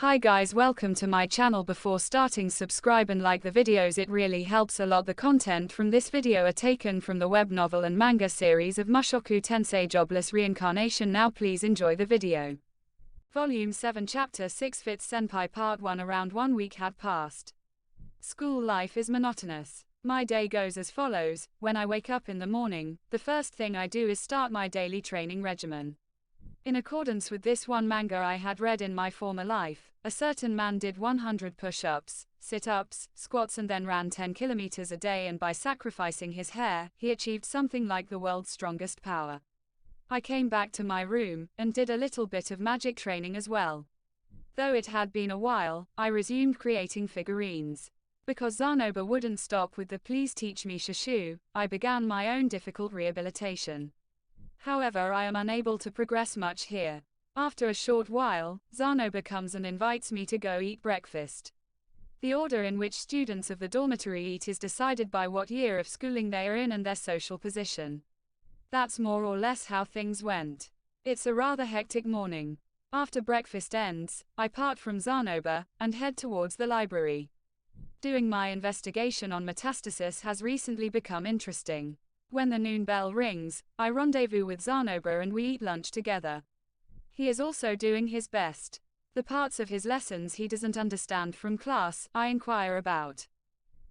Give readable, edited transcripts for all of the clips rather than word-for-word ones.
Hi guys, welcome to my channel. Before starting, subscribe and like the videos, it really helps a lot. The content from this video are taken from the web novel and manga series of Mushoku Tensei Jobless Reincarnation. Now please enjoy the video. Volume 7 Chapter 6 Fifth Senpai Part 1. Around 1 week had passed. School life is monotonous. My day goes as follows. When I wake up in the morning, the first thing I do is start my daily training regimen. In accordance with this one manga I had read in my former life, a certain man did 100 push-ups, sit-ups, squats and then ran 10 kilometers a day, and by sacrificing his hair, he achieved something like the world's strongest power. I came back to my room, and did a little bit of magic training as well. Though it had been a while, I resumed creating figurines. Because Ranoa wouldn't stop with the "please teach me shushu," I began my own difficult rehabilitation. However, I am unable to progress much here. After a short while, Ranoa comes and invites me to go eat breakfast. The order in which students of the dormitory eat is decided by what year of schooling they are in and their social position. That's more or less how things went. It's a rather hectic morning. After breakfast ends, I part from Ranoa and head towards the library. Doing my investigation on metastasis has recently become interesting. When the noon bell rings, I rendezvous with Ranoa and we eat lunch together. He is also doing his best. The parts of his lessons he doesn't understand from class, I inquire about.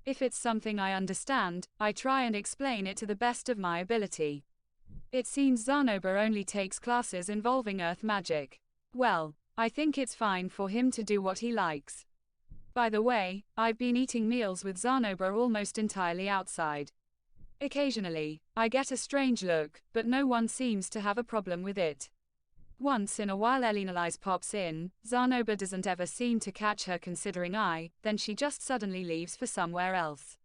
If it's something I understand, I try and explain it to the best of my ability. It seems Ranoa only takes classes involving earth magic. Well, I think it's fine for him to do what he likes. By the way, I've been eating meals with Ranoa almost entirely outside. Occasionally, I get a strange look, but no one seems to have a problem with it. Once in a while Elinalise pops in. Ranoa doesn't ever seem to catch her considering then she just suddenly leaves for somewhere else.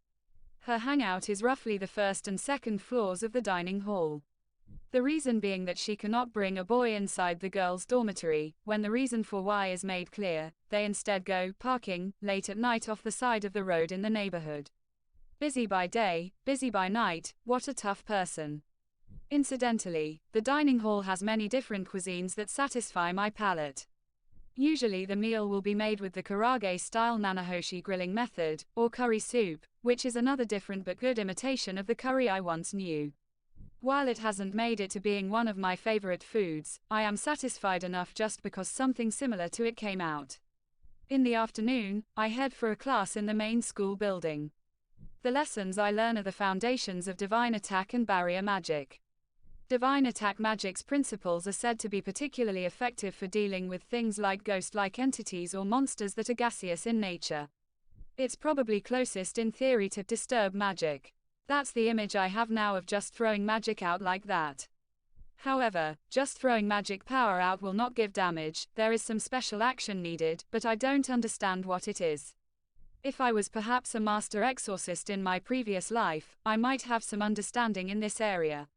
Her hangout is roughly the first and second floors of the dining hall. The reason being that she cannot bring a boy inside the girls' dormitory. When the reason for why is made clear, they instead go parking late at night off the side of the road in the neighborhood. Busy by day, busy by night, what a tough person. Incidentally, the dining hall has many different cuisines that satisfy my palate. Usually the meal will be made with the karage-style nanahoshi grilling method, or curry soup, which is another different but good imitation of the curry I once knew. While it hasn't made it to being one of my favorite foods, I am satisfied enough just because something similar to it came out. In the afternoon, I head for a class in the main school building. The lessons I learn are the foundations of divine attack and barrier magic. Divine attack magic's principles are said to be particularly effective for dealing with things like ghost-like entities or monsters that are gaseous in nature. It's probably closest in theory to disturb magic. That's the image I have now of just throwing magic out like that. However, just throwing magic power out will not give damage. There is some special action needed, but I don't understand what it is. If I was perhaps a master exorcist in my previous life, I might have some understanding in this area.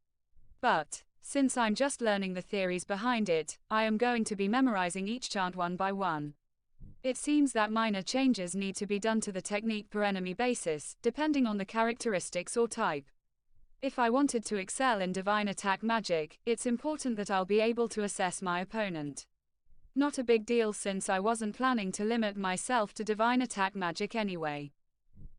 But, since I'm just learning the theories behind it, I am going to be memorizing each chant one by one. It seems that minor changes need to be done to the technique per enemy basis, depending on the characteristics or type. If I wanted to excel in divine attack magic, it's important that I'll be able to assess my opponent. Not a big deal since I wasn't planning to limit myself to divine attack magic anyway.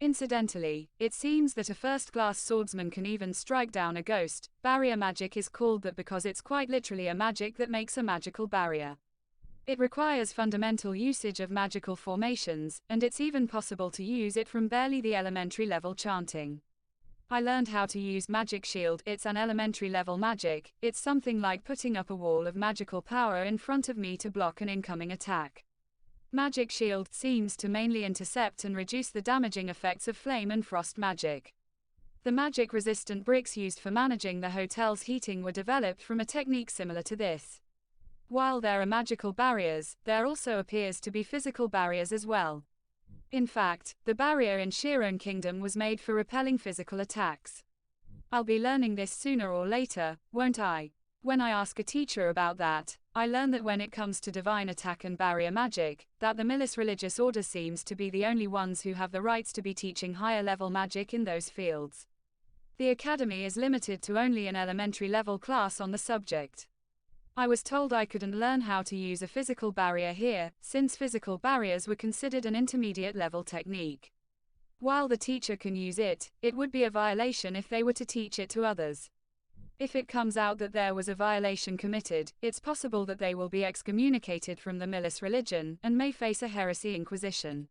Incidentally, it seems that a first-class swordsman can even strike down a ghost. Barrier magic is called that because it's quite literally a magic that makes a magical barrier. It requires fundamental usage of magical formations, and it's even possible to use it from barely the elementary level chanting. I learned how to use Magic Shield. It's an elementary level magic. It's something like putting up a wall of magical power in front of me to block an incoming attack. Magic Shield seems to mainly intercept and reduce the damaging effects of flame and frost magic. The magic-resistant bricks used for managing the hotel's heating were developed from a technique similar to this. While there are magical barriers, there also appears to be physical barriers as well. In fact, the barrier in Shiron Kingdom was made for repelling physical attacks. I'll be learning this sooner or later, won't I? When I ask a teacher about that, I learn that when it comes to divine attack and barrier magic, that the Milis religious order seems to be the only ones who have the rights to be teaching higher level magic in those fields. The academy is limited to only an elementary level class on the subject. I was told I couldn't learn how to use a physical barrier here, since physical barriers were considered an intermediate level technique. While the teacher can use it, it would be a violation if they were to teach it to others. If it comes out that there was a violation committed, it's possible that they will be excommunicated from the Milis religion, and may face a heresy inquisition.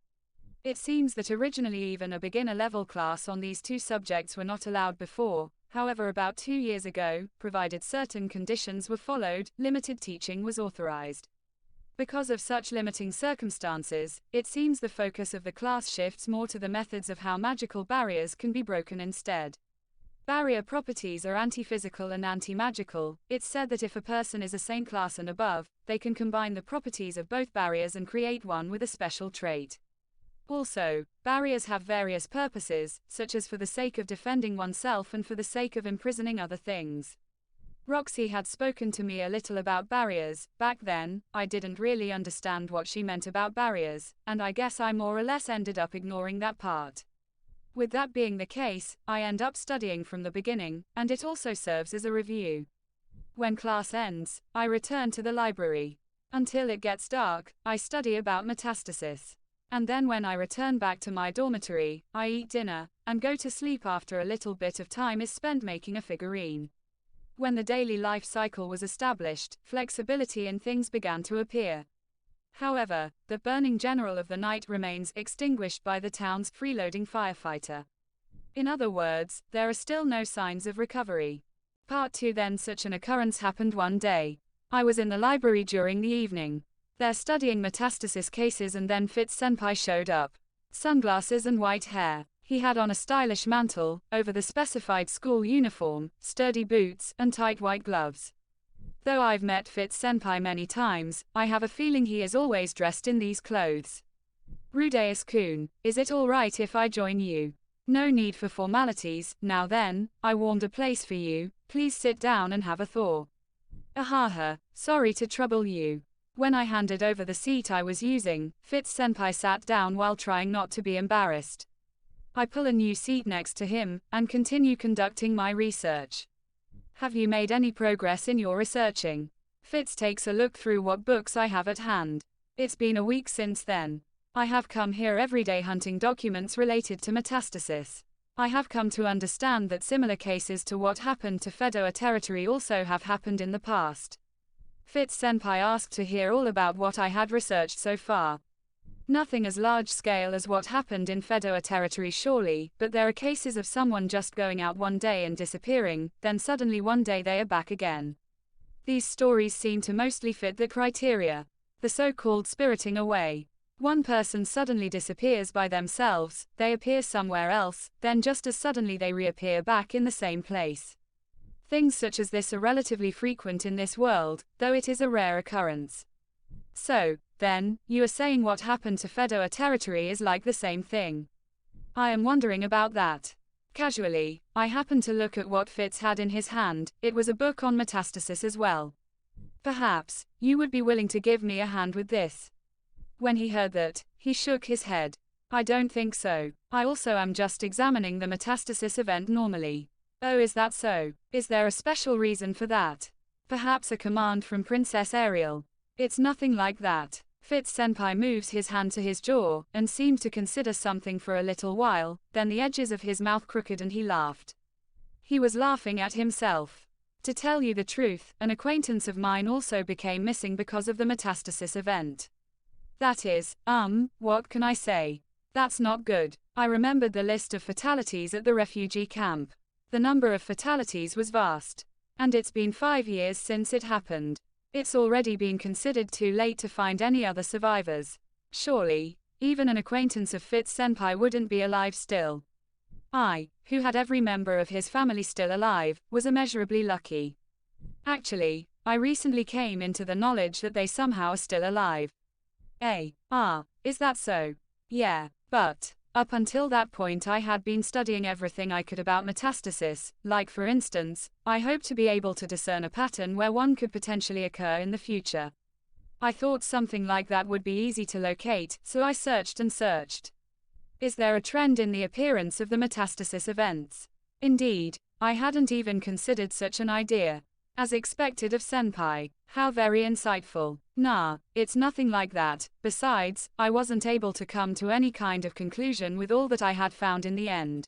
It seems that originally even a beginner-level class on these two subjects were not allowed before. However, about 2 years ago, provided certain conditions were followed, limited teaching was authorized. Because of such limiting circumstances, it seems the focus of the class shifts more to the methods of how magical barriers can be broken instead. Barrier properties are anti-physical and anti-magical. It's said that if a person is a saint class and above, they can combine the properties of both barriers and create one with a special trait. Also, barriers have various purposes, such as for the sake of defending oneself and for the sake of imprisoning other things. Roxy had spoken to me a little about barriers. Back then, I didn't really understand what she meant about barriers, and I guess I more or less ended up ignoring that part. With that being the case, I end up studying from the beginning, and it also serves as a review. When class ends, I return to the library. Until it gets dark, I study about metastasis. And then when I return back to my dormitory, I eat dinner, and go to sleep after a little bit of time is spent making a figurine. When the daily life cycle was established, flexibility in things began to appear. However, the burning general of the night remains extinguished by the town's freeloading firefighter. In other words, there are still no signs of recovery. Part 2. Then such an occurrence happened one day. I was in the library during the evening. There studying metastasis cases, and then Fitz-senpai showed up. Sunglasses and white hair. He had on a stylish mantle, over the specified school uniform, sturdy boots, and tight white gloves. Though I've met Fitz-senpai many times, I have a feeling he is always dressed in these clothes. Rudeus-kun, is it alright if I join you? No need for formalities. Now then, I warmed a place for you, please sit down and have a thaw. Ahaha, sorry to trouble you. When I handed over the seat I was using, Fitz-senpai sat down while trying not to be embarrassed. I pull a new seat next to him, and continue conducting my research. Have you made any progress in your researching? Fitz takes a look through what books I have at hand. It's been a week since then. I have come here every day hunting documents related to metastasis. I have come to understand that similar cases to what happened to Fedora territory also have happened in the past. Fitz-senpai asked to hear all about what I had researched so far. Nothing as large scale as what happened in Fedora territory surely, but there are cases of someone just going out one day and disappearing, then suddenly one day they are back again. These stories seem to mostly fit the criteria. The so-called spiriting away. One person suddenly disappears by themselves, they appear somewhere else, then just as suddenly they reappear back in the same place. Things such as this are relatively frequent in this world, though it is a rare occurrence. So, then, you are saying what happened to Fedora territory is like the same thing. I am wondering about that. Casually, I happened to look at what Fitz had in his hand. It was a book on metastasis as well. Perhaps, you would be willing to give me a hand with this. When he heard that, he shook his head. I don't think so. I also am just examining the metastasis event normally. Oh, is that so? Is there a special reason for that? Perhaps a command from Princess Ariel. It's nothing like that. Fitz-senpai moves his hand to his jaw, and seemed to consider something for a little while, then the edges of his mouth crooked and he laughed. He was laughing at himself. To tell you the truth, an acquaintance of mine also became missing because of the metastasis event. That is, what can I say? That's not good. I remembered the list of fatalities at the refugee camp. The number of fatalities was vast. And it's been 5 years since it happened. It's already been considered too late to find any other survivors. Surely, even an acquaintance of Fitz-senpai wouldn't be alive still. I, who had every member of his family still alive, was immeasurably lucky. Actually, I recently came into the knowledge that they somehow are still alive. Is that so? Yeah, but up until that point I had been studying everything I could about metastasis, like for instance, I hoped to be able to discern a pattern where one could potentially occur in the future. I thought something like that would be easy to locate, so I searched and searched. Is there a trend in the appearance of the metastasis events? Indeed, I hadn't even considered such an idea. As expected of senpai. How very insightful. Nah, it's nothing like that. Besides, I wasn't able to come to any kind of conclusion with all that I had found in the end.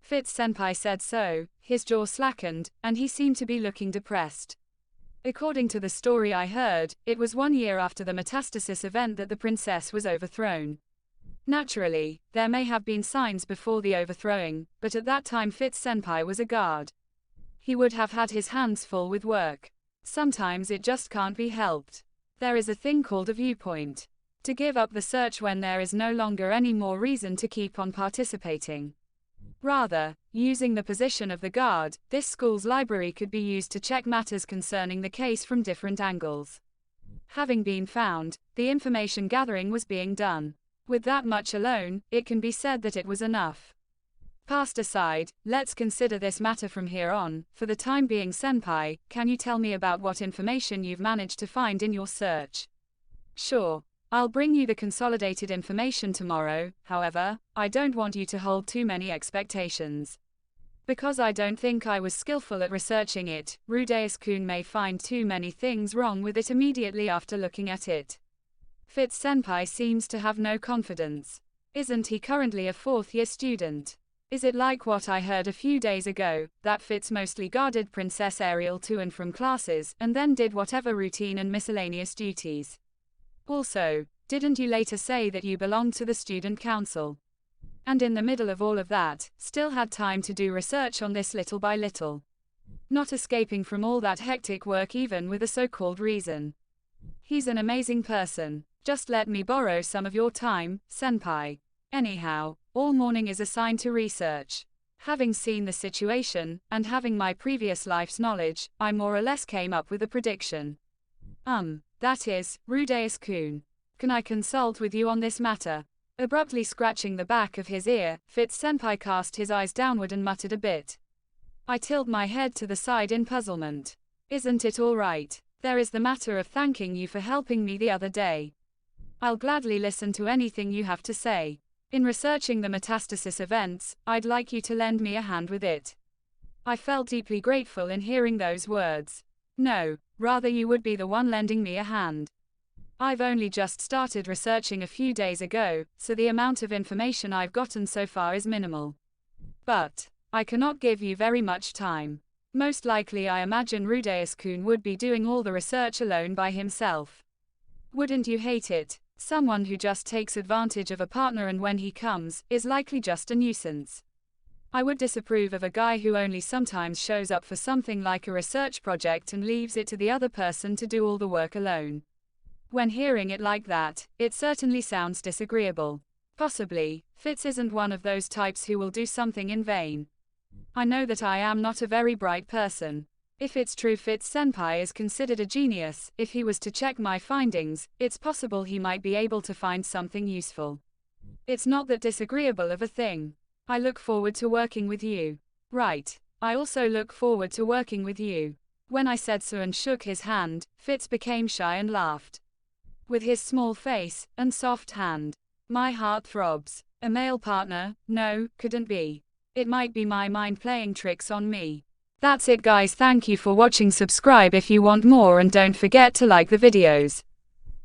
Fitz senpai said so, his jaw slackened, and he seemed to be looking depressed. According to the story I heard, it was 1 year after the metastasis event that the princess was overthrown. Naturally, there may have been signs before the overthrowing, but at that time Fitz senpai was a guard. He would have had his hands full with work. Sometimes it just can't be helped. There is a thing called a viewpoint. To give up the search when there is no longer any more reason to keep on participating. Rather, using the position of the guard, this school's library could be used to check matters concerning the case from different angles. Having been found, the information gathering was being done. With that much alone, it can be said that it was enough. Past aside, let's consider this matter from here on. For the time being, senpai, can you tell me about what information you've managed to find in your search? Sure. I'll bring you the consolidated information tomorrow. However, I don't want you to hold too many expectations. Because I don't think I was skillful at researching it, Rudeus-kun may find too many things wrong with it immediately after looking at it. Fitz senpai seems to have no confidence. Isn't he currently a fourth-year student? Is it like what I heard a few days ago, that Fitz mostly guarded Princess Ariel to and from classes, and then did whatever routine and miscellaneous duties? Also, didn't you later say that you belonged to the student council? And in the middle of all of that, still had time to do research on this little by little. Not escaping from all that hectic work even with a so-called reason. He's an amazing person. Just let me borrow some of your time, senpai. Anyhow, all morning is assigned to research. Having seen the situation, and having my previous life's knowledge, I more or less came up with a prediction. That is, Rudeus-kun. Can I consult with you on this matter? Abruptly scratching the back of his ear, Fitz senpai cast his eyes downward and muttered a bit. I tilt my head to the side in puzzlement. Isn't it all right? There is the matter of thanking you for helping me the other day. I'll gladly listen to anything you have to say. In researching the metastasis events, I'd like you to lend me a hand with it. I felt deeply grateful in hearing those words. No, rather you would be the one lending me a hand. I've only just started researching a few days ago, so the amount of information I've gotten so far is minimal. But I cannot give you very much time. Most likely I imagine Rudeus-kun would be doing all the research alone by himself. Wouldn't you hate it? Someone who just takes advantage of a partner and when he comes, is likely just a nuisance. I would disapprove of a guy who only sometimes shows up for something like a research project and leaves it to the other person to do all the work alone. When hearing it like that, it certainly sounds disagreeable. Possibly, Fitz isn't one of those types who will do something in vain. I know that I am not a very bright person. If it's true Fitz senpai is considered a genius, if he was to check my findings, it's possible he might be able to find something useful. It's not that disagreeable of a thing. I look forward to working with you. Right. I also look forward to working with you. When I said so and shook his hand, Fitz became shy and laughed. With his small face and soft hand. My heart throbs. A male partner? No, couldn't be. It might be my mind playing tricks on me. That's it guys, thank you for watching, subscribe if you want more and don't forget to like the videos.